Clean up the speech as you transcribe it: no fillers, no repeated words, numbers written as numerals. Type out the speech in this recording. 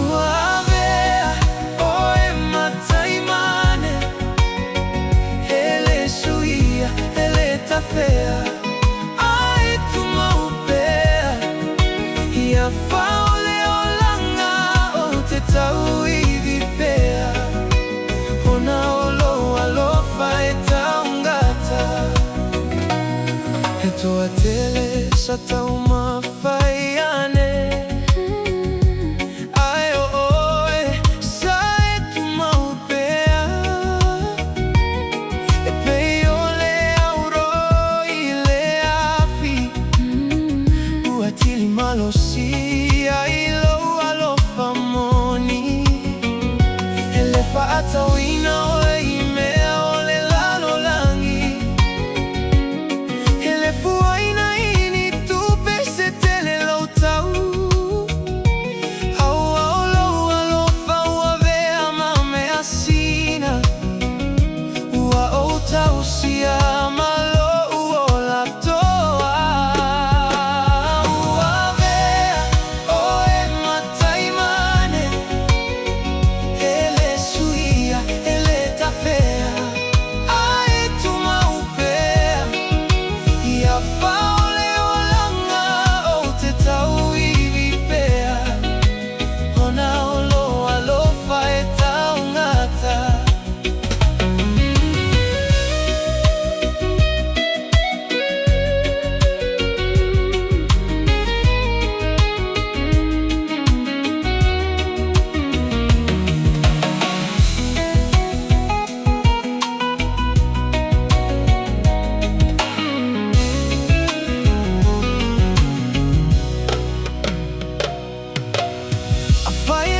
Avea Oe Ma Taimane, ele suia, ele tá fea, ai tu maupea, ia faole olanga o te tau I vipea, ona olo alofa e taungata, e toa tele sa tau mawhaiane. Malosia ilo alofa moni, ele faata wina ole imea ole lalo langi, ele fuaina ini tupe se tele lo tau, au alo alofa uavea mame asina, ua o tau sia malo uola toa. Fire